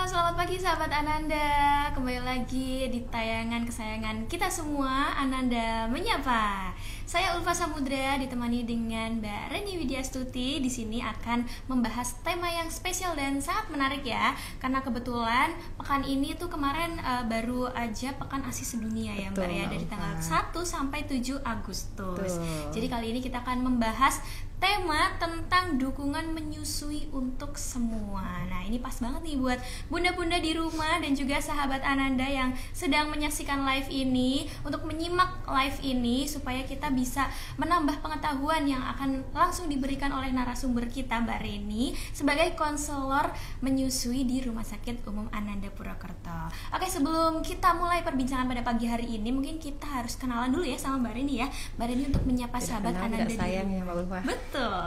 Selamat pagi sahabat Ananda. Kembali lagi di tayangan kesayangan kita semua, Ananda Menyapa. Saya Ulfa Samudra ditemani dengan Mbak Reni Widyastuti. Di sini akan membahas tema yang spesial dan sangat menarik ya. Karena kebetulan pekan ini tuh kemarin baru aja Pekan ASI Sedunia ya Mbak ya, dari tanggal 1 sampai 7 Agustus. Jadi kali ini kita akan membahas tema tentang dukungan menyusui untuk semua. Nah, ini pas banget nih buat bunda-bunda di rumah dan juga sahabat Ananda yang sedang menyaksikan live ini, untuk menyimak live ini supaya kita bisa menambah pengetahuan yang akan langsung diberikan oleh narasumber kita Mbak Reni sebagai konselor menyusui di Rumah Sakit Umum Ananda Purwokerto. Oke, sebelum kita mulai perbincangan pada pagi hari ini, mungkin kita harus kenalan dulu ya sama Mbak Reni ya. Mbak Reni untuk menyapa sahabat Ananda di rumah. Ya, Mbak Ulfa. Betul.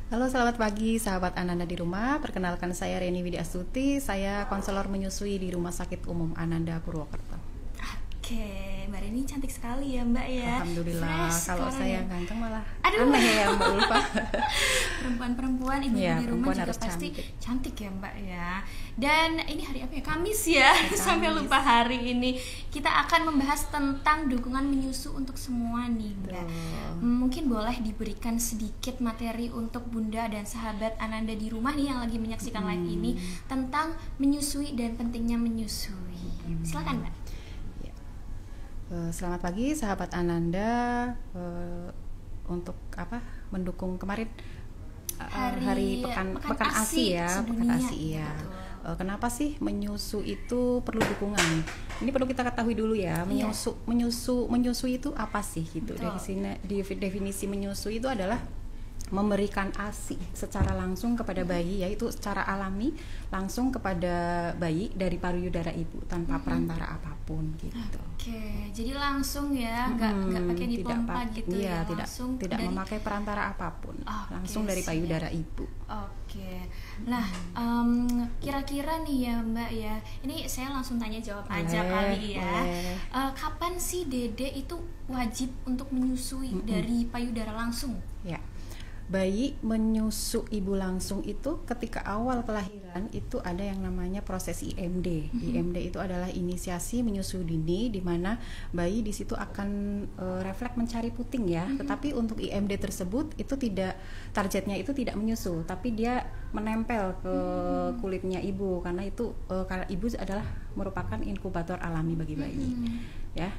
Halo, selamat pagi sahabat Ananda di rumah. Perkenalkan, saya Reni Widyastuti. Saya konselor menyusui di Rumah Sakit Umum Ananda Purwokerto. Oke, Mbak Reni cantik sekali ya Mbak ya. Alhamdulillah. Kalau saya ya. ganteng malah Aduh. aneh ya Mbak Ulfa. Perempuan-perempuan ibu Ya, di rumah juga harus pasti cantik ya Mbak ya. Dan ini hari apa ya? Kamis ya. Sampai lupa hari ini. Kita akan membahas tentang dukungan menyusu untuk semua nih Mbak. Mungkin boleh diberikan sedikit materi untuk Bunda dan sahabat Ananda di rumah nih yang lagi menyaksikan live ini tentang menyusui dan pentingnya menyusui. Silakan Mbak. Selamat pagi sahabat Ananda. Untuk mendukung kemarin hari pekan ASI ya, pekan ASI ya. Kenapa sih menyusu itu perlu dukungan? Ini perlu kita ketahui dulu ya. Menyusui itu apa sih gitu. Dari sini definisi menyusui itu adalah memberikan ASI secara langsung kepada bayi, yaitu secara alami langsung kepada bayi dari payudara ibu tanpa perantara apapun gitu. Oke, jadi langsung ya, nggak pakai dipompa gitu iya, ya, langsung tidak dari... memakai perantara apapun, langsung dari payudara ibu. Oke, nah kira-kira nih ya Mbak ya, ini saya langsung tanya jawab aja kali ya. Kapan sih Dede itu wajib untuk menyusui dari payudara langsung? Ya. Bayi menyusu ibu langsung itu ketika awal kelahiran itu ada yang namanya proses IMD. IMD itu adalah inisiasi menyusu dini, di mana bayi di situ akan refleks mencari puting ya. Tetapi untuk IMD tersebut itu tidak, targetnya itu tidak menyusu, tapi dia menempel ke kulitnya ibu, karena itu karena ibu adalah merupakan inkubator alami bagi bayi. Ya.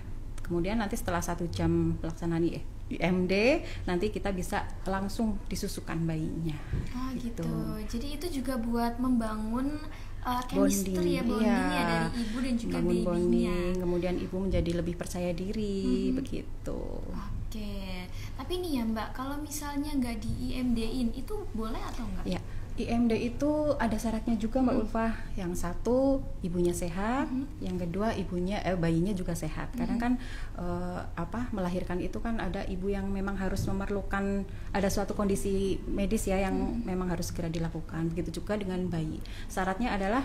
Kemudian nanti setelah 1 jam pelaksanaan IMD, nanti kita bisa langsung disusukan bayinya. Gitu. Jadi itu juga buat membangun chemistry bonding ya dari ibu dan juga babynya. Kemudian ibu menjadi lebih percaya diri, begitu. Oke. Tapi nih ya Mbak, kalau misalnya nggak di IMD-in itu boleh atau enggak? Ya. IMD itu ada syaratnya juga Mbak Ulfa. Yang satu ibunya sehat, yang kedua bayinya juga sehat. Kadang kan melahirkan itu kan ada ibu yang memang harus memerlukan, ada suatu kondisi medis ya yang memang harus segera dilakukan. Begitu juga dengan bayi. Syaratnya adalah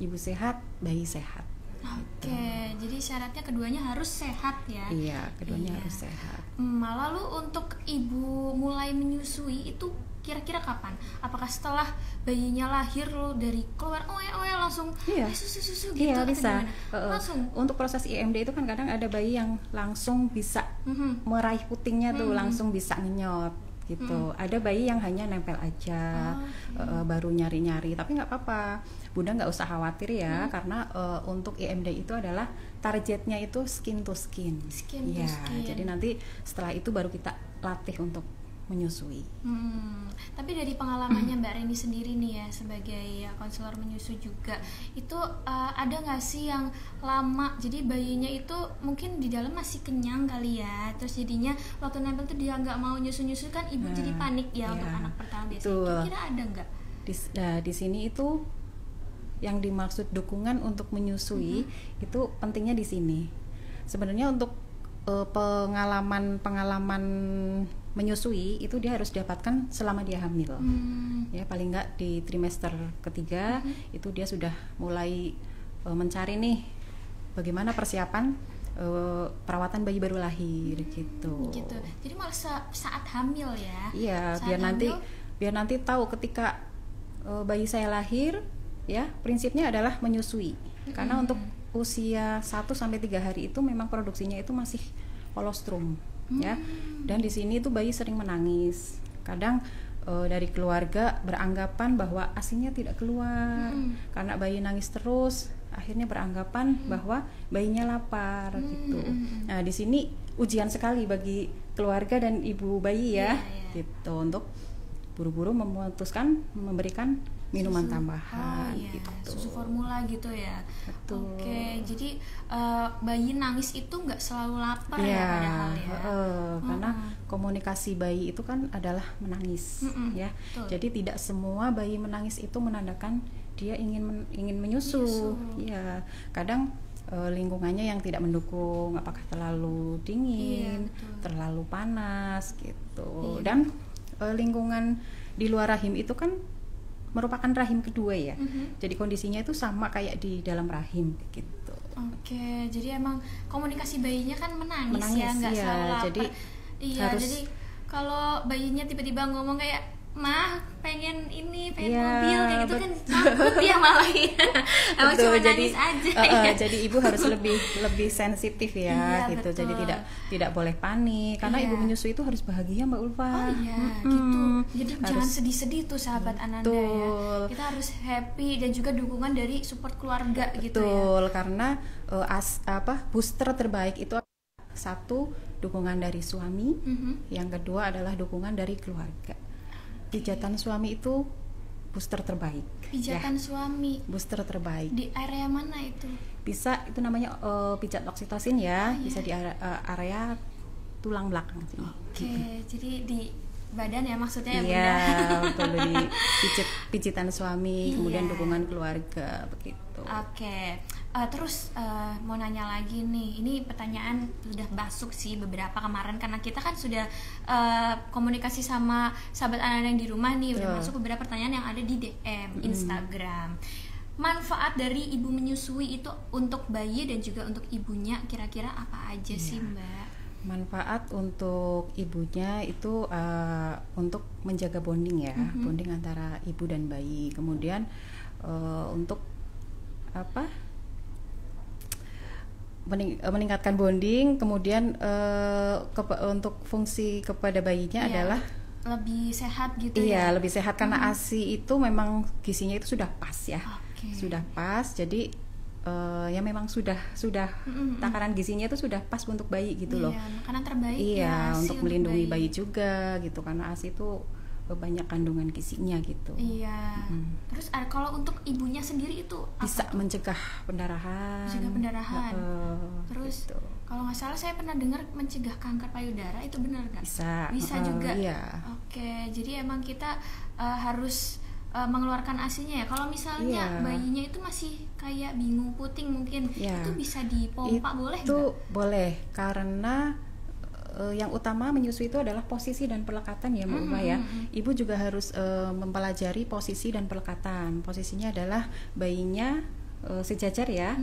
ibu sehat, bayi sehat. Oke, jadi syaratnya keduanya harus sehat ya. Iya, keduanya harus sehat. Lalu untuk ibu mulai menyusui itu kira-kira kapan? Apakah setelah bayinya lahir lo dari keluar langsung susu gitu? Iya, bisa. Langsung. Untuk proses IMD itu kan kadang ada bayi yang langsung bisa meraih putingnya tuh, langsung bisa ngenyot gitu. Ada bayi yang hanya nempel aja, baru nyari-nyari, tapi nggak apa-apa. Bunda nggak usah khawatir ya, karena untuk IMD itu adalah targetnya itu skin to skin. Skin to skin. Jadi nanti setelah itu baru kita latih untuk menyusui. Tapi dari pengalamannya Mbak Reni sendiri nih ya, sebagai konselor menyusui juga, itu ada nggak sih yang lama, jadi bayinya itu mungkin di dalam masih kenyang kali ya, terus jadinya waktu nempel tuh dia nggak mau nyusu kan ibu jadi panik ya untuk anak pertama biasanya. Kira-kira ada nggak? Di sini itu yang dimaksud dukungan untuk menyusui itu pentingnya di sini. Sebenarnya untuk pengalaman menyusui itu dia harus dapatkan selama dia hamil. Ya, paling nggak di trimester ketiga itu dia sudah mulai mencari nih bagaimana persiapan perawatan bayi baru lahir gitu. Jadi malah saat hamil ya. Iya, biar nanti tahu ketika bayi saya lahir ya prinsipnya adalah menyusui. Karena untuk usia 1 sampai 3 hari itu memang produksinya itu masih kolostrum ya. Dan di sini itu bayi sering menangis. Kadang dari keluarga beranggapan bahwa ASINya tidak keluar karena bayi nangis terus, akhirnya beranggapan bahwa bayinya lapar gitu. Nah, di sini ujian sekali bagi keluarga dan ibu bayi ya, gitu, untuk buru-buru memutuskan memberikan minuman tambahan gitu. Susu formula gitu ya. Betul. Oke, jadi bayi nangis itu nggak selalu lapar ya padahal ya. Karena komunikasi bayi itu kan adalah menangis ya. Betul. Jadi tidak semua bayi menangis itu menandakan dia ingin menyusu. Ya, kadang lingkungannya yang tidak mendukung, apakah terlalu dingin, terlalu panas gitu. Dan lingkungan di luar rahim itu kan merupakan rahim kedua ya. Jadi kondisinya itu sama kayak di dalam rahim gitu. Oke, jadi emang komunikasi bayinya kan menangis ya, nggak selalu lapar. Jadi kalau bayinya tiba-tiba ngomong kayak mah pengen ini, pengen mobil kayak gitu kan takut ya malah ya. Emang cuma nangis aja ya. Jadi ibu harus lebih sensitif ya gitu. Betul. Jadi tidak boleh panik karena ibu menyusui itu harus bahagia Mbak Ulfa. Gitu. Jadi jangan sedih-sedih tuh sahabat Ananda ya. Kita harus happy dan juga dukungan dari support keluarga gitu ya. Betul, karena booster terbaik itu satu, dukungan dari suami, yang kedua adalah dukungan dari keluarga. Pijatan suami itu booster terbaik. Pijatan suami. Booster terbaik. Di area mana itu? Bisa, itu namanya pijat oksitosin ya. Bisa di area tulang belakang sini. Oke, jadi di badan ya maksudnya ya Bunda. Iya, betul, di pijitan suami, kemudian dukungan keluarga begitu. Oke. Terus mau nanya lagi nih, ini pertanyaan sudah masuk sih beberapa kemarin karena kita kan sudah komunikasi sama sahabat anak yang di rumah nih, udah masuk beberapa pertanyaan yang ada di DM Instagram. Manfaat dari ibu menyusui itu untuk bayi dan juga untuk ibunya kira-kira apa aja sih Mbak? Manfaat untuk ibunya itu untuk menjaga bonding ya, bonding antara ibu dan bayi. Kemudian untuk meningkatkan bonding, kemudian untuk fungsi kepada bayinya adalah lebih sehat gitu ya. Iya, lebih sehat karena ASI itu memang gizinya itu sudah pas ya. Sudah pas, jadi ya memang sudah takaran gizinya itu sudah pas untuk bayi gitu loh. Makanan terbaik ya untuk melindungi bayi juga gitu, karena ASI itu banyak kandungan gizinya gitu. Terus kalau untuk ibunya sendiri itu bisa mencegah pendarahan. Terus gitu. Kalau nggak salah saya pernah dengar mencegah kanker payudara, itu benar nggak? Bisa juga. Oke, jadi emang kita harus mengeluarkan ASINya ya. Kalau misalnya bayinya itu masih kayak bingung puting mungkin, itu bisa dipompa, boleh nggak? Itu boleh, karena yang utama menyusui itu adalah posisi dan pelekatan ya Mbak Ulfa ya. Ibu juga harus mempelajari posisi dan pelekatan. Posisinya adalah bayinya sejajar ya,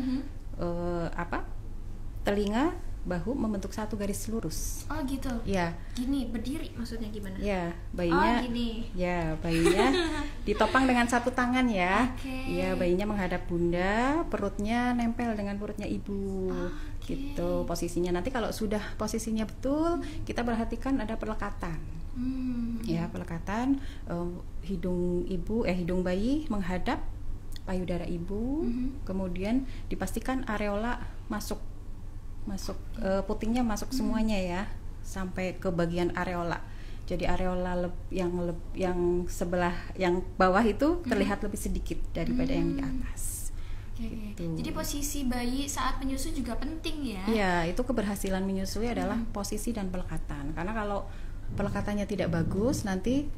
telinga, bahu membentuk satu garis lurus. Oh gitu. Ya. Gini berdiri maksudnya gimana? Ya, bayinya. Gini. Ya, bayinya ditopang dengan satu tangan ya. Ya, bayinya menghadap bunda, perutnya nempel dengan perutnya ibu. Gitu posisinya. Nanti kalau sudah posisinya betul, kita perhatikan ada pelekatan. Ya, pelekatan hidung bayi menghadap payudara ibu. Kemudian dipastikan areola masuk putingnya masuk semuanya ya, sampai ke bagian areola. Jadi areola yang sebelah yang bawah itu terlihat lebih sedikit daripada yang di atas. Gitu. Jadi posisi bayi saat menyusui juga penting ya? Iya, itu keberhasilan menyusui adalah posisi dan pelekatan. Karena kalau pelekatannya tidak bagus, nanti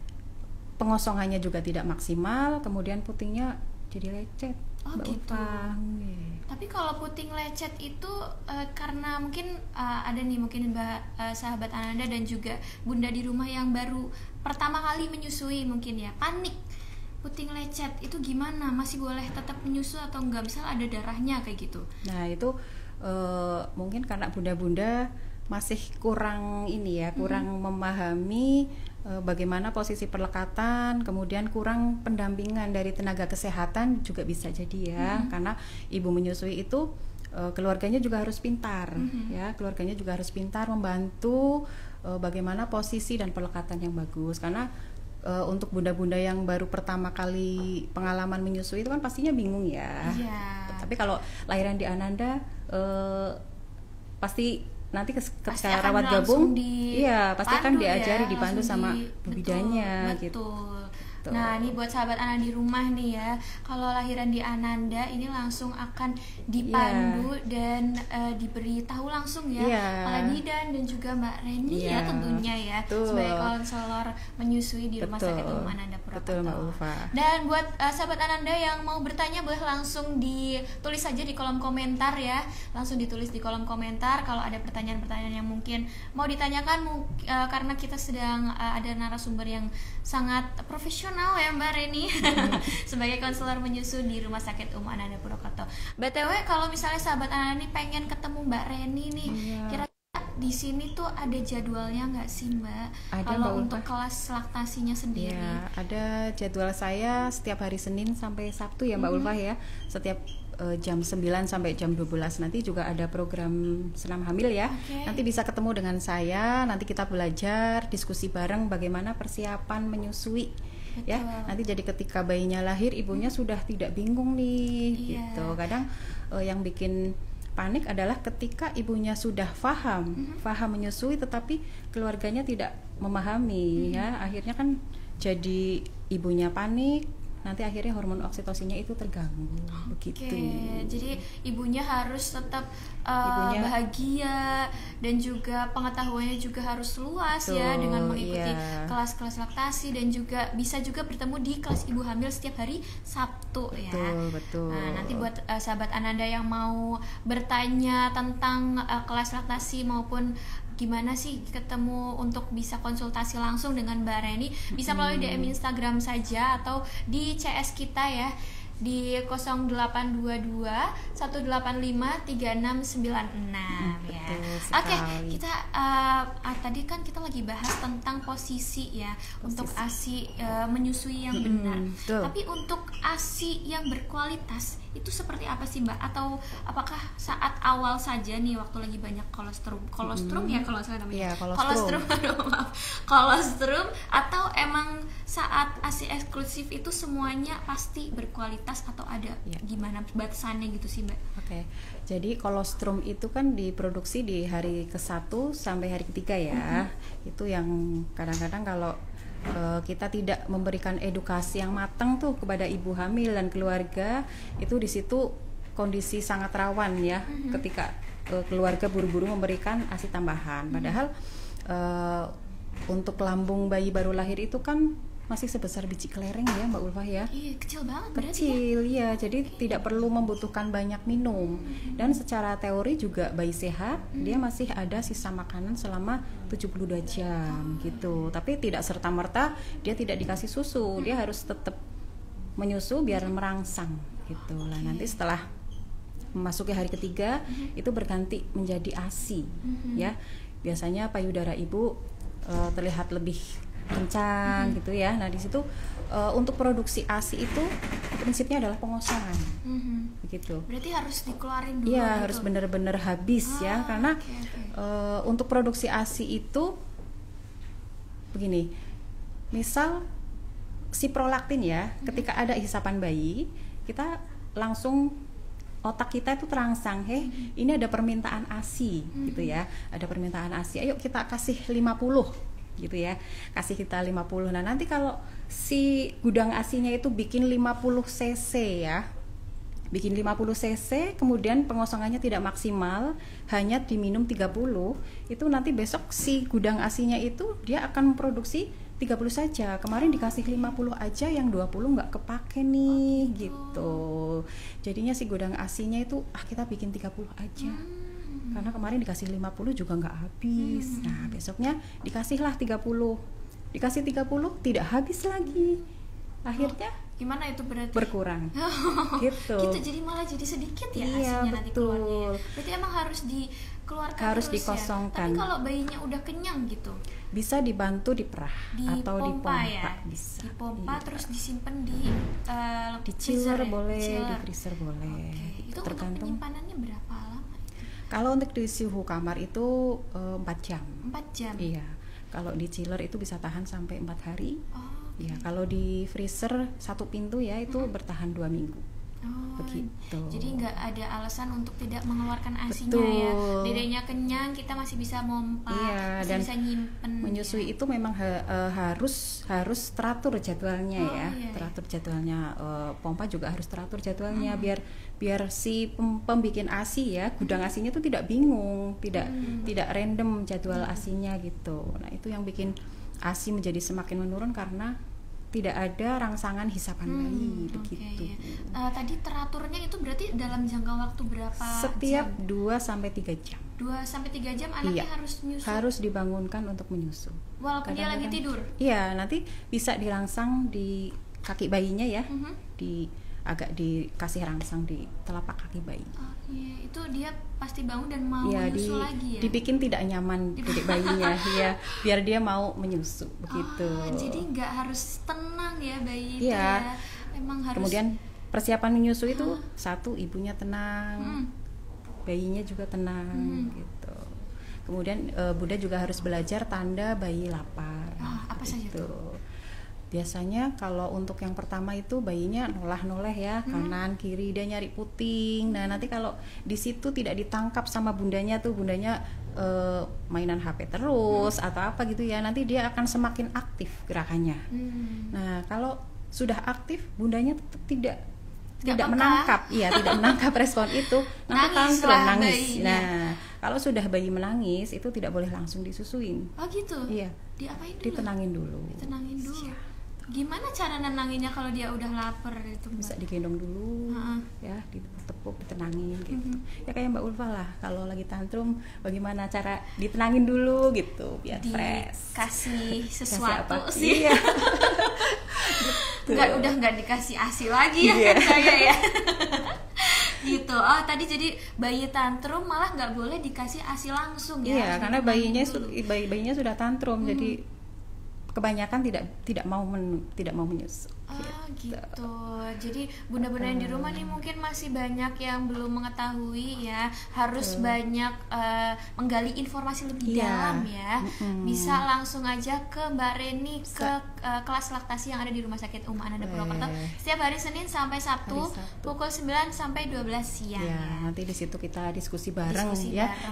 pengosongannya juga tidak maksimal, kemudian putingnya jadi lecet. Gitu. Tapi kalau puting lecet itu karena mungkin ada nih mungkin sahabat Ananda dan juga bunda di rumah yang baru pertama kali menyusui mungkin ya, panik puting lecet itu gimana? Masih boleh tetap menyusu atau enggak? Misal ada darahnya kayak gitu. Nah itu mungkin karena bunda-bunda masih kurang ini ya, kurang memahami bagaimana posisi perlekatan, kemudian kurang pendampingan dari tenaga kesehatan juga bisa jadi ya, karena ibu menyusui itu keluarganya juga harus pintar ya, keluarganya juga harus pintar membantu bagaimana posisi dan perlekatan yang bagus, karena untuk bunda-bunda yang baru pertama kali pengalaman menyusui itu kan pastinya bingung ya. Tapi kalau lahiran di Ananda pasti nanti ketika rawat gabung, iya pasti akan diajari, dipandu sama bu bidanya gitu. Nah, ini buat sahabat Ananda di rumah nih ya, kalau lahiran di Ananda ini langsung akan dipandu dan diberi tahu langsung ya oleh bidan dan juga Mbak Reni ya tentunya ya, sebagai konselor menyusui di Rumah Sakit Umum Ananda Purwokerto. Mbak Ulfa. Dan buat sahabat Ananda yang mau bertanya boleh langsung ditulis saja di kolom komentar ya, langsung ditulis di kolom komentar kalau ada pertanyaan-pertanyaan yang mungkin mau ditanyakan, karena kita sedang ada narasumber yang sangat profesional ya Mbak Reni sebagai konselor menyusui di Rumah Sakit Umum Ananda Purwokerto. BTW kalau misalnya sahabat Ananda nih pengen ketemu Mbak Reni nih, kira-kira di sini tuh ada jadwalnya nggak sih Mbak? Ada, kalau Mbak untuk kelas laktasinya sendiri? Ya, ada jadwal saya setiap hari Senin sampai Sabtu ya Mbak Ulfa ya, setiap jam 9 sampai jam 12. Nanti juga ada program senam hamil ya. Nanti bisa ketemu dengan saya, nanti kita belajar, diskusi bareng bagaimana persiapan menyusui. Ya, nanti jadi ketika bayinya lahir ibunya sudah tidak bingung nih gitu. Kadang yang bikin panik adalah ketika ibunya sudah paham menyusui tetapi keluarganya tidak memahami ya. Akhirnya kan jadi ibunya panik, nanti akhirnya hormon oksitosinnya itu terganggu. Begitu. Jadi ibunya harus tetap bahagia dan juga pengetahuannya juga harus luas ya, dengan mengikuti kelas-kelas laktasi dan juga bisa juga bertemu di kelas ibu hamil setiap hari Sabtu ya. Betul. Nah, nanti buat sahabat Ananda yang mau bertanya tentang kelas laktasi maupun gimana sih ketemu untuk bisa konsultasi langsung dengan Mbak Reni, bisa melalui DM Instagram saja atau di CS kita ya di 0822 185 3696 ya. Oke, kita tadi kan kita lagi bahas tentang posisi ya, untuk ASI menyusui yang benar. Tapi untuk ASI yang berkualitas itu seperti apa sih Mbak? Atau apakah saat awal saja nih waktu lagi banyak kolostrum ya kalau saya namanya? Kolostrum atau emang saat ASI eksklusif itu semuanya pasti berkualitas atau ada gimana batasannya gitu sih Mbak? Jadi kolostrum itu kan diproduksi di hari ke-1 sampai hari ke-3 ya. Itu yang kadang-kadang kalau kita tidak memberikan edukasi yang matang tuh kepada ibu hamil dan keluarga, itu di situ kondisi sangat rawan ya, ketika keluarga buru-buru memberikan ASI tambahan. Padahal untuk lambung bayi baru lahir itu kan masih sebesar biji kelereng ya Mbak Ulfa ya. Iya, kecil banget berarti ya. Jadi tidak perlu membutuhkan banyak minum. Dan secara teori juga bayi sehat dia masih ada sisa makanan selama 72 jam gitu. Tapi tidak serta-merta dia tidak dikasih susu, dia harus tetap menyusu biar merangsang gitu lah. Nanti setelah memasuki hari ke-3 itu berganti menjadi ASI ya. Biasanya payudara ibu terlihat lebih kencang gitu ya. Nah di situ untuk produksi ASI itu prinsipnya adalah pengosongan, begitu. Berarti harus dikeluarin dulu. Iya, gitu. harus benar-benar habis ya, karena untuk produksi ASI itu begini, misal si prolaktin ya, ketika ada isapan bayi, kita langsung otak kita itu terangsang, ini ada permintaan ASI gitu ya, ada permintaan ASI, ayo kita kasih 50 gitu ya, kasih kita 50. Nah nanti kalau si gudang ASInya itu bikin 50 cc ya, bikin 50 cc, kemudian pengosongannya tidak maksimal, hanya diminum 30, itu nanti besok si gudang ASInya itu dia akan memproduksi 30 saja. Kemarin dikasih 50 aja, yang 20 nggak kepake nih gitu. Jadinya si gudang ASInya itu kita bikin 30 aja. Karena kemarin dikasih 50 juga nggak habis. Nah besoknya dikasihlah 30. Dikasih 30 tidak habis lagi. Akhirnya Gimana itu berarti? berkurang. Gitu. Gitu, jadi malah jadi sedikit ya Iya, asinya nanti betul. keluarnya. Berarti emang harus dikeluarkan Harus terus dikosongkan. ya. Tapi kalau bayinya udah kenyang gitu, Bisa dibantu diperah atau dipompa ya? bisa. Dipompa Iya. terus disimpan di Di freezer chiller ya? boleh, Chiller. di freezer boleh. Oke. Itu untuk Tergantung. penyimpanannya berapa lama? Kalau untuk di suhu kamar itu 4 jam. 4 jam. Iya. Kalau di chiller itu bisa tahan sampai 4 hari. Oh, Ya, kalau di freezer satu pintu ya itu bertahan 2 minggu. oh, Begitu. jadi nggak ada alasan untuk tidak mengeluarkan asinya Betul. ya. Dedenya kenyang, kita masih bisa mompa, Iya, masih dan bisa nyimpen. menyusui ya. itu memang harus teratur jadwalnya Oh, ya. iya. Teratur jadwalnya, pompa juga harus teratur jadwalnya biar si pembikin ASI ya, gudang ASINya itu tidak bingung, tidak random jadwal ASINya gitu. Nah, itu yang bikin ASI menjadi semakin menurun karena tidak ada rangsangan hisapan bayi begitu. Oke, ya. Tadi teraturnya itu berarti dalam jangka waktu berapa? Setiap jam? 2 sampai 3 jam. 2 sampai 3 jam anaknya Iya. harus nyusu. Harus dibangunkan untuk menyusu. Walaupun dia lagi tidur. Iya, nanti bisa dirangsang di kaki bayinya ya. Mhm. Agak dikasih rangsang di telapak kaki bayi. Oke, itu dia pasti bangun dan mau Iya, menyusu lagi ya. dibikin tidak nyaman dedek bayinya, ya, biar dia mau menyusu begitu. Jadi nggak harus tenang ya bayi itu Iya. ya. Emang harus. Kemudian persiapan menyusu itu satu, ibunya tenang, Hmm. bayinya juga tenang gitu. Kemudian Bunda juga harus belajar tanda bayi lapar. Apa saja gitu. Biasanya kalau untuk yang pertama itu bayinya noleh ya, kanan kiri dia nyari puting. Nah, nanti kalau di situ tidak ditangkap sama bundanya tuh, bundanya mainan HP terus atau apa gitu ya, nanti dia akan semakin aktif gerakannya. Nah, kalau sudah aktif bundanya tetap tidak peka. menangkap, tidak menangkap respon itu, nanti Nangis tantrum, lah nangis. bayinya. Nah, kalau sudah bayi menangis itu tidak boleh langsung disusuin. Oh gitu. Iya, Diapain dulu? ditenangin dulu. Ditenangin dulu. Siap. Gimana cara nenanginnya kalau dia udah lapar itu, Mbak? Bisa digendong dulu, ya, ditepuk, ditenangin gitu. Ya kayak Mbak Ulfa lah, kalau lagi tantrum, bagaimana cara ditenangin dulu gitu, biar fresh. Dikasih sesuatu apa? sih. Iya. Udah nggak dikasih ASI lagi ya Iya. kan saya ya. Gitu. Oh, tadi jadi bayi tantrum malah nggak boleh dikasih ASI langsung ya. Iya, harus karena ditenangin dulu. bayinya sudah tantrum, jadi kebanyakan tidak mau menyusu. Gitu. Jadi bunda-bunda yang di rumah nih mungkin masih banyak yang belum mengetahui ya, harus banyak menggali informasi lebih Iya. dalam ya. Bisa langsung aja ke Mbak Reni ke kelas laktasi yang ada di Rumah Sakit Ananda Purwokerto setiap hari Senin sampai Sabtu, Hari Sabtu. pukul 9 sampai 12 siang Ya, ya. nanti di situ kita diskusi bareng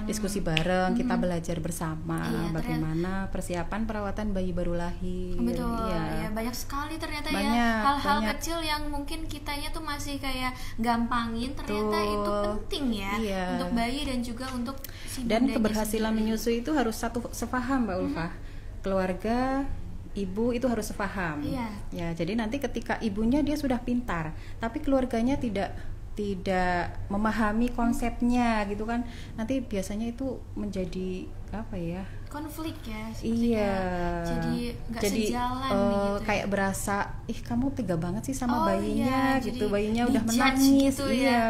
Diskusi ya, bareng. kita belajar bersama Iya, bagaimana persiapan perawatan bayi baru lahir. Betul, Iya. ya banyak sekali ternyata ya Banyak, hal-hal banyak. kecil yang mungkin kitanya tuh masih kayak gampangin, ternyata Betul. itu penting ya Iya. untuk bayi dan juga untuk si Dan bundanya keberhasilan sendiri. menyusui itu harus sepaham, Mbak Ulfa. Keluarga ibu itu harus sepaham. Iya. Ya, jadi nanti ketika ibunya dia sudah pintar, tapi keluarganya tidak memahami konsepnya gitu kan. Nanti biasanya itu menjadi apa ya? Konflik ya, Iya. jadi nggak Jadi, sejalan gitu. kayak berasa, kamu tega banget sih sama Oh, bayinya iya, gitu. jadi Bayinya udah di-judge menangis, gitu iya. ya.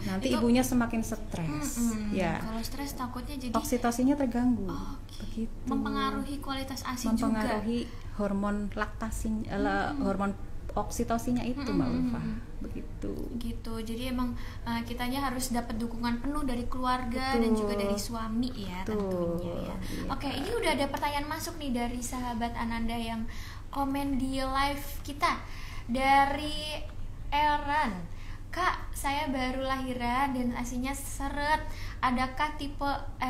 Nanti Itu- ibunya semakin stres, ya. Kalau stres takutnya jadi Oksitosinya terganggu, Oke. begitu. mempengaruhi kualitas ASI juga. Mempengaruhi hormon laktasi, hormon oksitosinya itu, Mbak Ulfa, begitu. Gitu. Jadi emang kitanya harus dapat dukungan penuh dari keluarga dan Betul. juga dari suami ya Betul, tentunya ya. iya. Oke, ini udah ada pertanyaan masuk nih dari sahabat Ananda yang komen di live kita. Dari Eran. Kak, saya baru lahiran dan ASINya seret. Adakah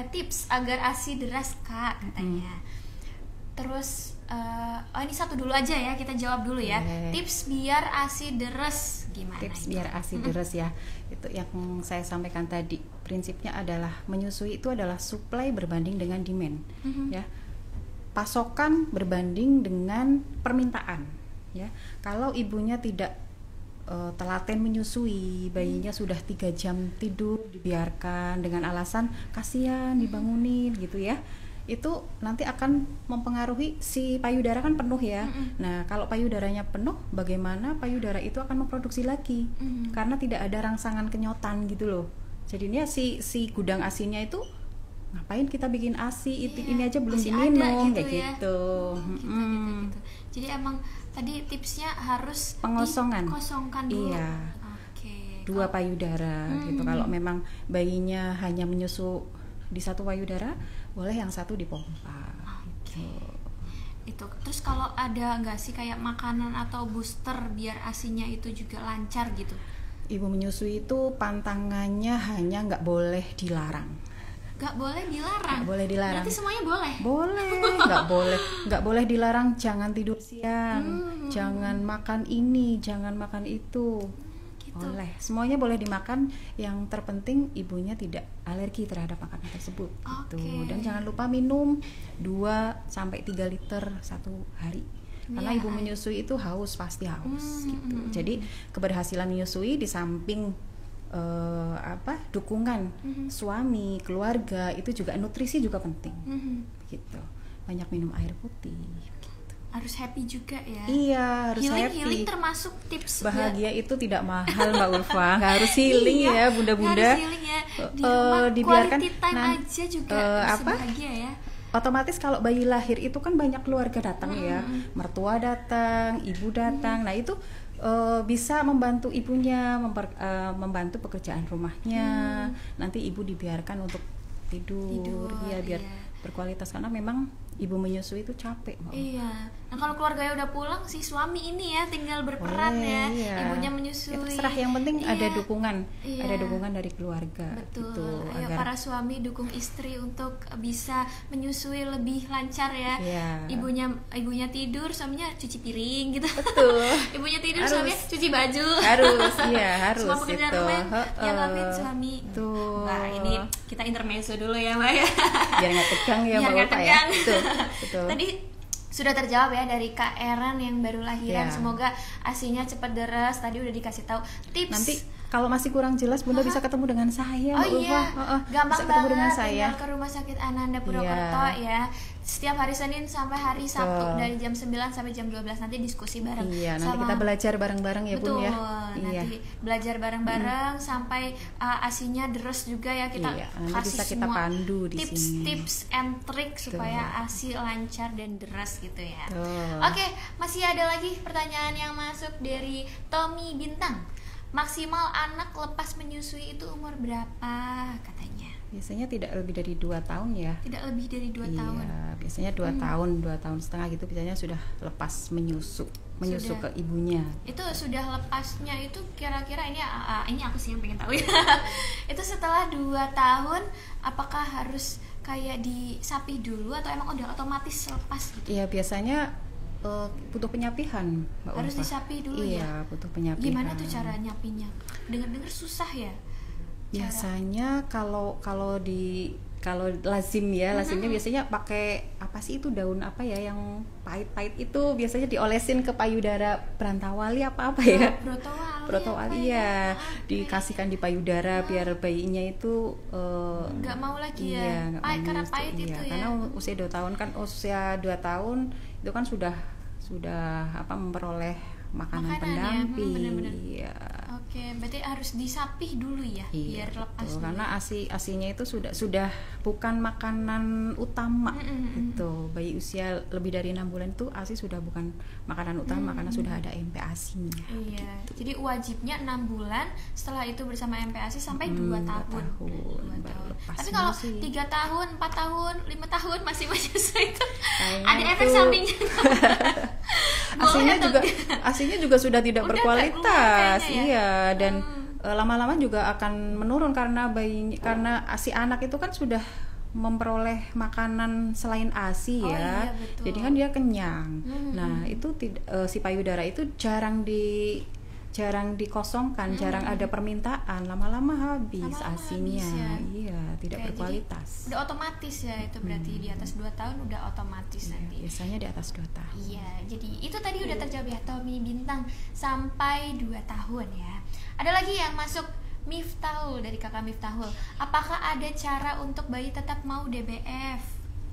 tips agar ASI deras, Kak? Katanya. Terus ini satu dulu aja ya, kita jawab dulu ya. Boleh. Tips biar ASI deres gimana? Tips itu? biar ASI deres ya, itu yang saya sampaikan tadi. Prinsipnya adalah menyusui itu adalah supply berbanding dengan demand, ya. Pasokan berbanding dengan permintaan, ya. Kalau ibunya tidak telaten menyusui, bayinya sudah 3 jam tidur dibiarkan dengan alasan kasihan dibangunin gitu ya. itu nanti akan mempengaruhi si payudara kan penuh ya. Nah, kalau payudaranya penuh, bagaimana payudara itu akan memproduksi lagi? Karena tidak ada rangsangan kenyotan gitu loh. Jadinya si gudang ASI-nya itu ngapain kita bikin ASI, ini aja belum diminum gitu kayak ya. gitu. Gitu. Jadi emang tadi tipsnya harus dikosongkan dulu. Iya. Dua payudara gitu. Kalau memang bayinya hanya menyusu di satu payudara, boleh yang satu dipompa. Gitu. Itu. Terus kalau ada nggak sih kayak makanan atau booster biar ASI-nya itu juga lancar gitu? Ibu menyusui itu pantangannya hanya nggak boleh dilarang. Nggak boleh dilarang. Nggak boleh dilarang. Berarti semuanya boleh. Boleh. Nggak boleh dilarang. Jangan tidur siang. Jangan makan ini. Jangan makan itu. Gitu. Boleh. Semuanya boleh dimakan. Yang terpenting ibunya tidak alergi terhadap makanan tersebut. Gitu. Dan jangan lupa minum 2-3 liter satu hari. Karena ibu menyusui itu pasti haus. Gitu. Jadi keberhasilan menyusui di samping dukungan suami, keluarga, itu juga nutrisi juga penting. Gitu. Banyak minum air putih gitu. Harus happy juga ya. Iya, harus happy. Healing termasuk tips bahagia itu tidak mahal Mbak Ulfa. Nggak harus healing ya bunda-bunda. Harus healing ya. Di rumah dibiarkan quality time aja juga bisa bahagia ya. Otomatis kalau bayi lahir itu kan banyak keluarga datang ya, mertua datang, ibu datang. Nah itu bisa membantu ibunya, membantu pekerjaan rumahnya. Nanti ibu dibiarkan untuk tidur ya, biar berkualitas, karena memang ibu menyusui itu capek. Iya. Nah kalau keluarganya udah pulang, si suami ini ya tinggal berperan ibunya menyusui. Itu terserah, yang penting ada dukungan, ada dukungan dari keluarga. Betul. Gitu, Ayo para suami dukung istri untuk bisa menyusui lebih lancar ya. Ibunya tidur, suaminya cuci piring gitu. Betul. Ibunya tidur, suaminya cuci baju. Harus. Semua pekerjaan rumah yang lakuin suami. Tuh. Nah ini kita intermezzo dulu ya Mbak ya. Biar nggak tegang ya Mbak Ulfa ya. Betul. Tadi sudah terjawab ya dari Kak Eran yang baru lahiran. Semoga ASI-nya cepat deres. Tadi udah dikasih tahu tips. Nanti kalau masih kurang jelas Bunda bisa ketemu dengan saya. Gampang bisa ketemu dengan banget. saya. Tinggal ke Rumah Sakit Ananda Purwokerto ya. Setiap hari Senin sampai hari Sabtu dari jam 9 sampai jam 12 nanti diskusi bareng. Nanti kita belajar bareng-bareng ya Bun ya. Nanti belajar bareng-bareng sampai ASI-nya deres juga ya, kita kasih bisa kita semua pandu di tips and trik supaya ASI lancar dan deres gitu ya. Oke, masih ada lagi pertanyaan yang masuk dari Tommy Bintang. Maksimal anak lepas menyusui itu umur berapa katanya? Biasanya tidak lebih dari 2 tahun ya. Tidak lebih dari 2 tahun. Biasanya 2 tahun, 2 tahun setengah gitu biasanya sudah lepas menyusu ke ibunya. Itu sudah lepasnya itu kira-kira ini aku sih yang pengen tahu ya. Itu setelah 2 tahun apakah harus kayak disapih dulu atau emang udah otomatis lepas gitu? Iya, biasanya butuh penyapihan Mbak Harus Ulfa. disapi dulu ya? Iya, butuh penyapihan. Gimana tuh cara nyapinya? Dengar-dengar susah ya? Biasanya kalau lazim ya, lazimnya biasanya pakai apa sih itu, daun apa ya yang pahit-pahit itu, biasanya diolesin ke payudara Brantawali apa ya? Brotowali ya. Dikasihkan di payudara biar bayinya itu nggak mau lagi ya. Karena pahit itu ya. Karena usia 2 tahun kan, usia 2 tahun itu kan sudah memperoleh makanan pendamping. Ya. Oke, berarti harus disapih dulu ya, biar lepas dulu. Karena ASI-nya itu sudah bukan makanan utama. Itu bayi usia lebih dari 6 bulan itu ASI sudah bukan makanan utama karena sudah ada MPASI-nya. Iya. Gitu. Jadi wajibnya 6 bulan, setelah itu bersama MPASI sampai 2 tahun. 2 tahun. Tapi kalau 3 tahun, 4 tahun, 5 tahun masih menyusui itu ada efek sampingnya. ASINya juga sudah tidak berkualitas. Iya, dan lama-lama juga akan menurun karena ASI anak itu kan sudah memperoleh makanan selain ASI ya. Jadi kan dia kenyang. Nah, itu si payudara itu jarang dikosongkan, jarang ada permintaan, lama-lama habis ASINya. Iya, tidak berkualitas. Udah otomatis ya itu berarti di atas 2 tahun udah otomatis nanti. Biasanya di atas 2 tahun. Iya, jadi itu tadi udah terjawab ya, Tommy Bintang sampai 2 tahun ya. Ada lagi yang masuk, Miftahul, dari kakak Miftahul. Apakah ada cara untuk bayi tetap mau DBF?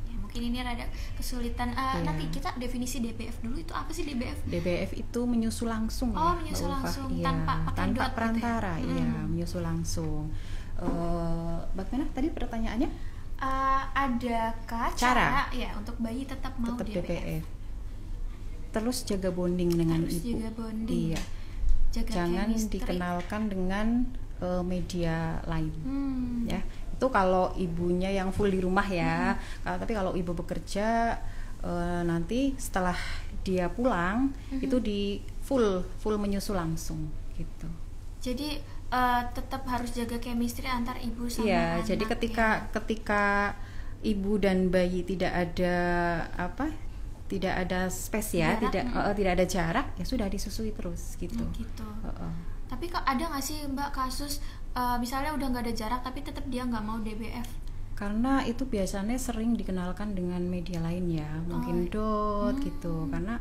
Ya, mungkin mungkin ini rada kesulitan. Nanti kita definisi DBF dulu, itu apa sih DBF? DBF itu menyusu langsung. Oh, menyusu langsung, iya, tanpa pakai dot perantara, gitu ya? iya, menyusu langsung. Bagaimana tadi pertanyaannya? Adakah cara ya untuk bayi tetap mau DBF? Terus jaga bonding dengan ibu. Jaga bonding. Iya. Jangan dikenalkan dengan media lain, ya. Itu kalau ibunya yang full di rumah ya. Tapi kalau ibu bekerja, nanti setelah dia pulang itu di full menyusu langsung gitu. Jadi tetap harus jaga chemistry antar ibu sama Iya, anak. jadi ketika ibu dan bayi tidak ada space ya, tidak ada jarak, ya sudah disusui terus gitu. Gitu. Tapi kok ada nggak sih Mbak kasus misalnya udah nggak ada jarak tapi tetap dia nggak mau DBF? Karena itu biasanya sering dikenalkan dengan media lain ya, mungkin dot gitu. Karena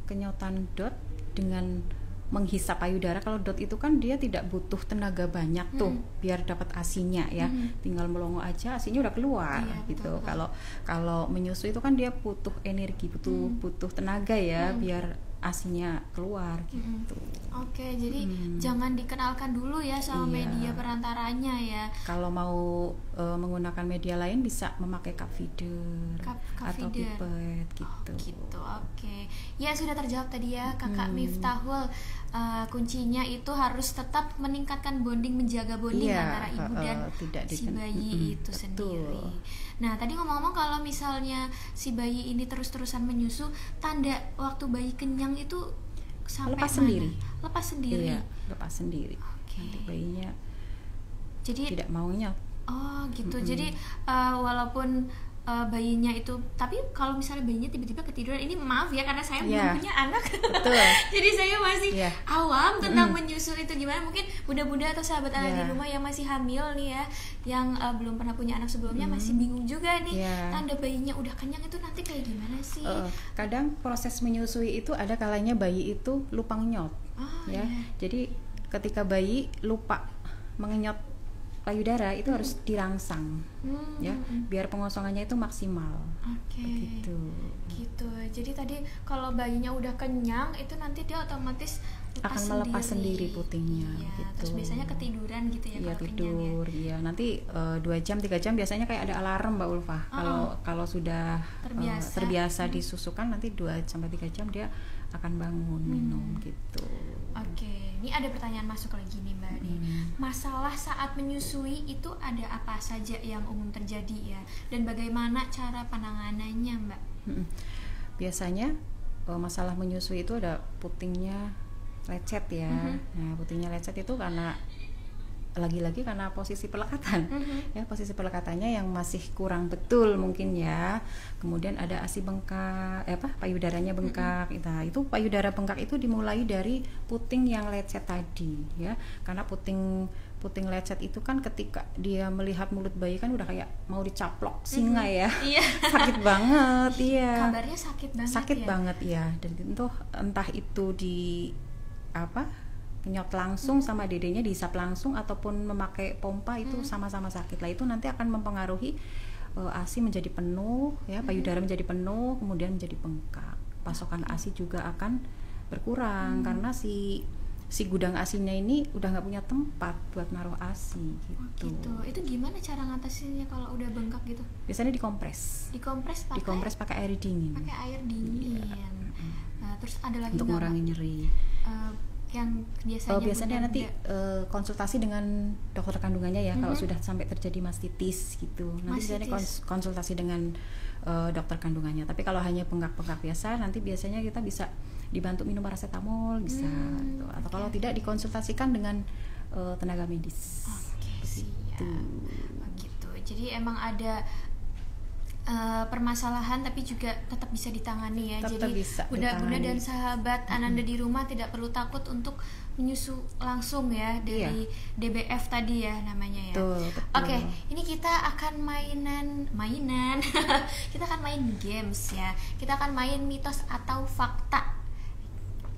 kenyotan dot dengan menghisap payudara. Kalau dot itu kan dia tidak butuh tenaga banyak tuh biar dapat asinya ya, tinggal melongo aja asinya udah keluar gitu. Kalau menyusui itu kan dia butuh energi, butuh tenaga ya biar asinya keluar gitu. Oke, jadi jangan dikenalkan dulu ya sama media perantaranya ya. Kalau mau menggunakan media lain bisa memakai cup feeder atau pipet gitu. Gitu, oke. Ya sudah terjawab tadi ya Kakak Miftahul. Kuncinya itu harus tetap meningkatkan bonding, menjaga bonding antara ibu dan si bayi itu sendiri. Nah, tadi ngomong-ngomong kalau misalnya si bayi ini terus-terusan menyusu, tanda waktu bayi kenyang itu sampai lepas mana? Sendiri. Lepas sendiri. Iya, lepas sendiri. Nanti bayinya jadi tidak maunya. Oh, gitu. Jadi walaupun bayinya itu, tapi kalau misalnya bayinya tiba-tiba ketiduran, ini maaf ya karena saya belum punya anak. Betul. Jadi saya masih awam tentang menyusu itu gimana. Mungkin bunda-bunda atau sahabat anak di rumah yang masih hamil nih ya, yang belum pernah punya anak sebelumnya masih bingung juga nih. Tanda bayinya udah kenyang itu nanti kayak gimana sih? Kadang proses menyusui itu ada kalanya bayi itu lupa ngenyot. Jadi ketika bayi lupa mengenyot payudara itu harus dirangsang ya, biar pengosongannya itu maksimal. Gitu. Jadi tadi kalau bayinya udah kenyang itu nanti dia otomatis akan melepas sendiri putingnya gitu. Terus biasanya ketiduran gitu ya. Iya, tidur ya. Nanti 2 jam 3 jam biasanya kayak ada alarm Mbak Ulfa. Kalau sudah terbiasa disusukan, nanti 2 sampai 3 jam dia akan bangun minum gitu. Oke, ini ada pertanyaan masuk lagi nih Mbak. Masalah saat menyusui itu ada apa saja yang umum terjadi ya, dan bagaimana cara penanganannya Mbak? Biasanya masalah menyusui itu ada putingnya lecet ya. Nah, putingnya lecet itu karena lagi-lagi karena posisi pelekatan ya, posisi pelekatannya yang masih kurang betul mungkin ya. Kemudian ada ASI bengkak, payudaranya bengkak. Nah, itu payudara bengkak itu dimulai dari puting yang lecet tadi ya, karena puting lecet itu kan ketika dia melihat mulut bayi kan udah kayak mau dicaplok singa ya. Sakit banget ya. Kabarnya sakit banget ya. Dan itu entah itu di kenyot langsung sama dedenya, dihisap langsung ataupun memakai pompa, itu sama-sama sakit lah. Itu nanti akan mempengaruhi ASI menjadi penuh ya, payudara menjadi penuh, kemudian menjadi bengkak. Pasokan ASI juga akan berkurang karena si gudang ASInya ini udah nggak punya tempat buat naruh ASI gitu. Itu gimana cara ngatasinnya kalau udah bengkak gitu? Biasanya dikompres pakai air dingin. Nah, terus ada lagi untuk mengurangi nyeri. Yang biasanya nanti konsultasi dengan dokter kandungannya ya, kalau sudah sampai terjadi mastitis gitu. Nanti biasanya konsultasi dengan dokter kandungannya. Tapi kalau hanya bengkak-bengkak biasa, nanti biasanya kita bisa dibantu minum paracetamol bisa gitu. Atau kalau tidak dikonsultasikan dengan tenaga medis. Gitu. Jadi emang ada permasalahan tapi juga tetap bisa ditangani ya. Jadi bunda-bunda dan sahabat Ananda di rumah tidak perlu takut untuk menyusu langsung ya dari DBF tadi ya namanya ya. Oke, ini kita akan mainan kita akan main games ya. Kita akan main mitos atau fakta.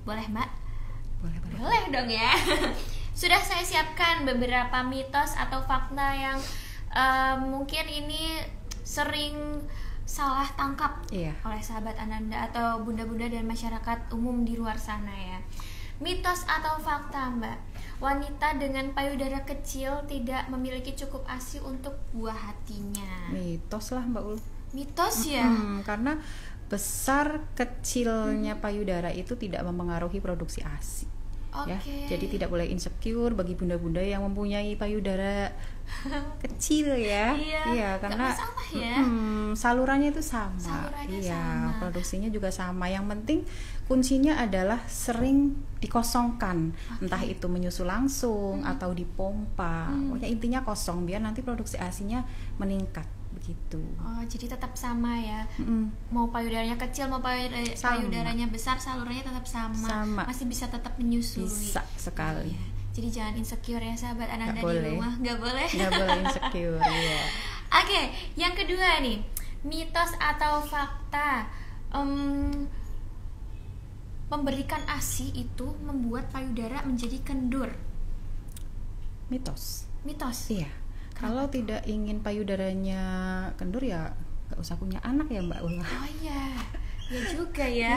Boleh Mbak? Boleh dong ya. Sudah saya siapkan beberapa mitos atau fakta yang mungkin ini sering salah tangkap oleh sahabat Ananda atau bunda-bunda dan masyarakat umum di luar sana ya. Mitos atau fakta Mbak, wanita dengan payudara kecil tidak memiliki cukup ASI untuk buah hatinya? Mitos lah Mbak Ul. Mitos ya? Karena besar kecilnya payudara itu tidak mempengaruhi produksi ASI. Ya, jadi tidak boleh insecure bagi bunda-bunda yang mempunyai payudara kecil ya. Iya, karena ya. Salurannya itu sama. Sama. Produksinya juga sama. Yang penting kuncinya adalah sering dikosongkan, entah itu menyusu langsung atau dipompa. Pokoknya intinya kosong biar nanti produksi ASI-nya meningkat begitu. Oh, jadi tetap sama ya. Mau payudaranya kecil, mau payudaranya besar, salurannya tetap sama. Masih bisa tetap menyusui. Bisa sekali. Ya. Jadi jangan insecure ya sahabat Ananda di rumah. Nggak boleh insecure ya. Oke, yang kedua nih, mitos atau fakta, memberikan ASI itu membuat payudara menjadi kendur. Mitos. Iya. Kalau tidak ingin payudaranya kendur ya nggak usah punya anak ya Mbak Ula. Oh iya, ya juga ya.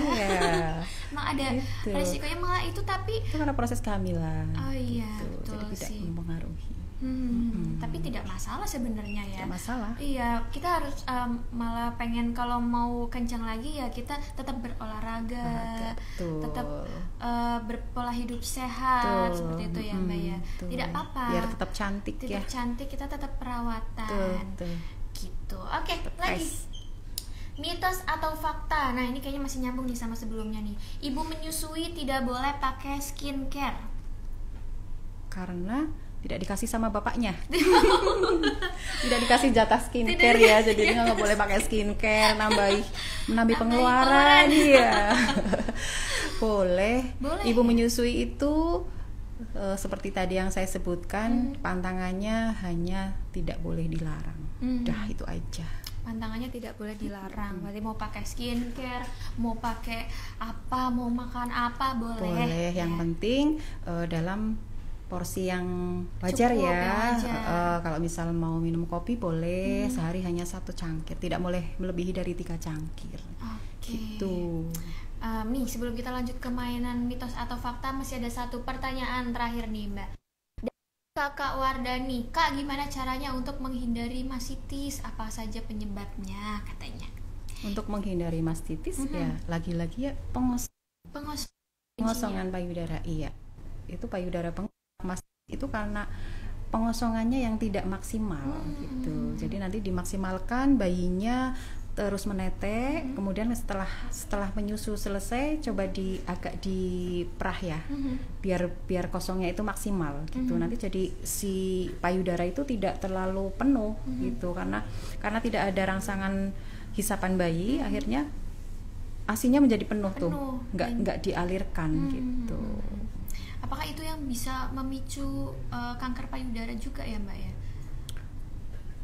Emang ada resikonya malah itu, tapi itu karena proses kehamilan. Oh iya, betul. Jadi tidak mempengaruhi. Tapi tidak masalah sebenarnya ya. Tidak masalah. Iya, kita harus malah pengen kalau mau kencang lagi ya kita tetap berolahraga, tetap berpola hidup sehat seperti itu ya Mbak ya. Tidak apa-apa. Biar tetap cantik ya. Tetap cantik, kita tetap perawatan. Gitu. Oke, lagi. Mitos atau fakta. Nah, ini kayaknya masih nyambung nih sama sebelumnya nih. Ibu menyusui tidak boleh pakai skincare. Karena tidak dikasih sama bapaknya. Tidak dikasih jatah skincare ya, jadi nggak boleh pakai skincare, menambah pengeluaran. Iya. Boleh. Ibu menyusui itu seperti tadi yang saya sebutkan, pantangannya hanya tidak boleh dilarang. Udah itu aja. Pantangannya tidak boleh dilarang. Berarti mau pakai skincare, mau pakai apa, mau makan apa boleh. Boleh. Yang penting dalam porsi yang wajar. Cukup, ya. Kalau misal mau minum kopi boleh sehari hanya 1 cangkir, tidak boleh melebihi dari 3 cangkir. Gitu. Nih sebelum kita lanjut ke mainan mitos atau fakta, masih ada satu pertanyaan terakhir nih Mbak. Kakak Wardani, Kak, gimana caranya untuk menghindari mastitis? Apa saja penyebabnya katanya? Untuk menghindari mastitis ya lagi-lagi ya pengosongan payudara. Iya, itu payudara itu karena pengosongannya yang tidak maksimal gitu. Jadi nanti dimaksimalkan, bayinya terus menetek, kemudian setelah menyusu selesai coba agak diperah ya. Biar kosongnya itu maksimal gitu. Nanti jadi si payudara itu tidak terlalu penuh gitu, karena tidak ada rangsangan hisapan bayi, akhirnya ASI-nya menjadi penuh tuh. Nggak dialirkan gitu. Apakah itu yang bisa memicu kanker payudara juga ya Mbak ya?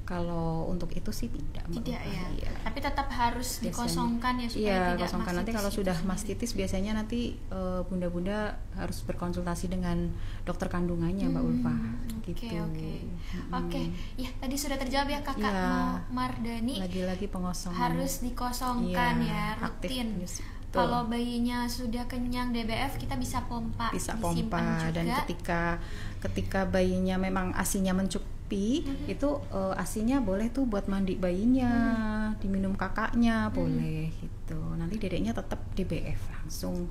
Kalau untuk itu sih tidak ya. Tapi tetap harus dikosongkan ya supaya tidak kosongkan. Nanti kalau sudah mastitis biasanya nanti bunda-bunda harus berkonsultasi dengan dokter kandungannya Mbak Ulfa. Oke. Ya tadi sudah terjawab ya Kakak Mardani. Lagi-lagi pengosongan harus dikosongkan ya rutin. Kalau bayinya sudah kenyang DBF kita bisa pompa juga. Dan ketika bayinya memang ASI-nya mencukupi, itu ASI-nya boleh tuh buat mandi bayinya, diminum kakaknya boleh gitu. Nanti dedeknya tetap DBF langsung.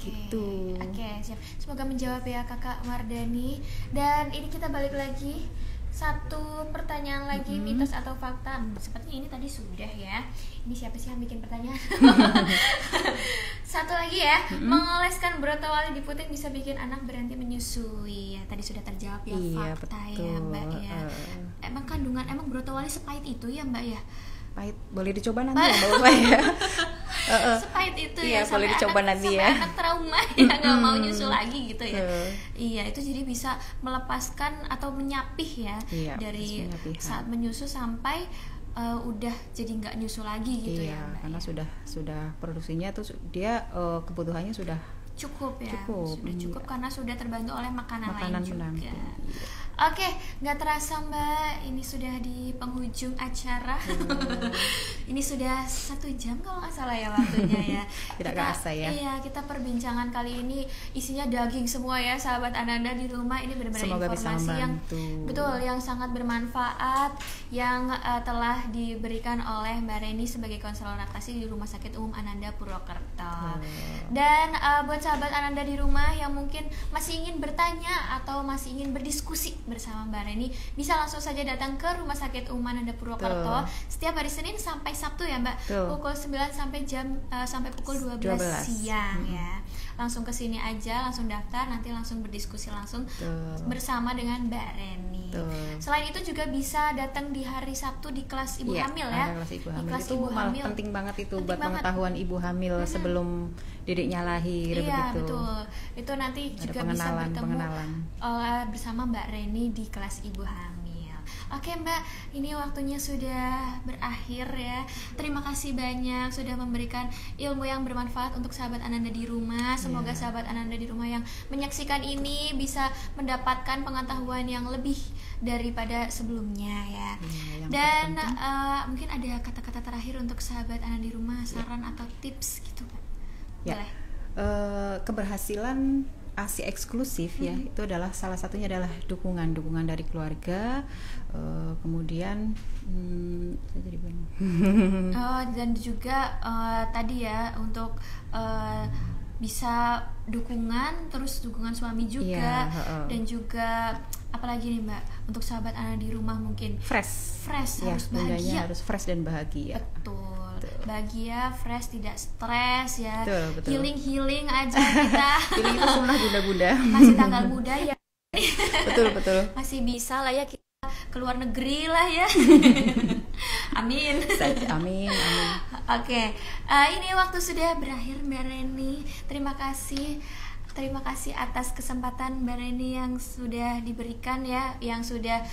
Gitu. Siap. Semoga menjawab ya Kakak Mardani. Dan ini kita balik lagi, satu pertanyaan lagi, mitos atau fakta. Seperti ini tadi sudah ya. Ini siapa sih yang bikin pertanyaan? Satu lagi ya, mengoleskan brotowali di puting bisa bikin anak berhenti menyusui. Ya, tadi sudah terjawab ya, fakta betul. Ya Mbak ya. Emang brotowali sepahit itu ya Mbak ya? Pahit, boleh dicoba nanti ya Mbak ya. Sepahit itu ya, boleh dicoba nanti ya. Anak trauma ya, nggak mau nyusu lagi gitu ya. Iya, itu jadi bisa melepaskan atau menyapih ya, dari saat menyusu sampai udah jadi nggak nyusu lagi gitu ya Mbak, karena sudah produksinya tuh dia kebutuhannya sudah cukup ya, sudah cukup karena sudah terbantu oleh makanan lain juga. Oke, nggak terasa Mbak, ini sudah di penghujung acara. Ini sudah 1 jam kalau nggak salah ya waktunya ya. Tidak kerasa ya. Iya, kita perbincangan kali ini isinya daging semua ya, sahabat Ananda di rumah. Ini benar-benar Semoga bisa informasi yang membantu. betul, yang sangat bermanfaat, yang telah diberikan oleh Mbak Reni sebagai konselor laktasi di Rumah Sakit Umum Ananda Purwokerto. Dan buat sahabat Ananda di rumah yang mungkin masih ingin bertanya atau masih ingin berdiskusi bersama Mbak Reni, bisa langsung saja datang ke Rumah Sakit Umum Ananda Purwokerto setiap hari Senin sampai Sabtu ya Mbak. Pukul 9 sampai pukul 12 siang ya. Langsung ke sini aja, langsung daftar, nanti langsung berdiskusi langsung bersama dengan Mbak Reni. Selain itu juga bisa datang di hari Sabtu di kelas ibu hamil ya. Kelas ibu hamil kelas itu ibu malah hamil. penting banget itu Penting buat banget. pengetahuan ibu hamil sebelum dedeknya lahir Iya begitu. betul. Itu nanti Ada juga bisa bertemu bersama Mbak Reni di kelas ibu hamil. Oke Mbak, ini waktunya sudah berakhir ya. Terima kasih banyak sudah memberikan ilmu yang bermanfaat untuk sahabat Ananda di rumah. Semoga sahabat Ananda di rumah yang menyaksikan ini bisa mendapatkan pengetahuan yang lebih daripada sebelumnya ya. Dan mungkin ada kata-kata terakhir untuk sahabat Ananda di rumah, saran atau tips gitu Mbak. Ya. Keberhasilan ASI eksklusif ya, itu adalah salah satunya adalah dukungan dari keluarga, kemudian saya jadi bingung. Dan juga tadi ya untuk bisa dukungan, terus dukungan suami juga, dan juga apalagi nih Mbak, untuk sahabat anak di rumah mungkin fresh ya, harus bahagia, harus fresh dan bahagia. Betul. Bahagia, fresh, tidak stres ya. Betul. Healing aja kita. Healing itu sunnah bunda-bunda. Masih tanggal muda ya. betul. Masih bisa lah ya kita keluar negeri lah ya. Amin. Amin. Oke, ini waktu sudah berakhir Mbak Reni. Terima kasih atas kesempatan Mbak Reni yang sudah diberikan ya, yang sudah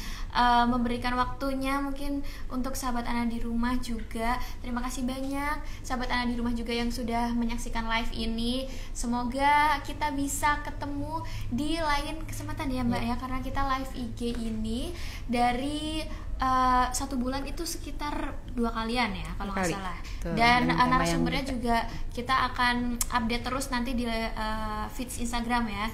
memberikan waktunya mungkin untuk sahabat anak di rumah juga. Terima kasih banyak sahabat anak di rumah juga yang sudah menyaksikan live ini. Semoga kita bisa ketemu di lain kesempatan ya Mbak ya, karena kita live IG ini dari 1 bulan itu sekitar 2 kalian ya kalau nggak salah. Dan narasumbernya juga kita akan update terus nanti di feeds Instagram ya.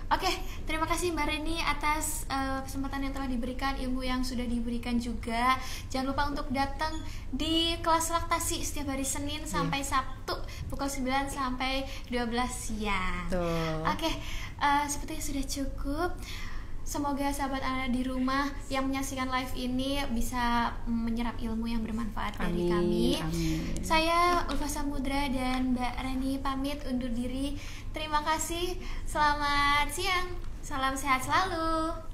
Oke, terima kasih Mbak Reni atas kesempatan yang telah diberikan, ilmu yang sudah diberikan juga. Jangan lupa untuk datang di kelas laktasi setiap hari Senin sampai Sabtu pukul 9 sampai 12 siang. Oke, sepertinya sudah cukup. Semoga sahabat anak di rumah yang menyaksikan live ini bisa menyerap ilmu yang bermanfaat dari kami. Amin. Saya Ulfa Samudra dan Mbak Reni pamit undur diri. Terima kasih. Selamat siang. Salam sehat selalu.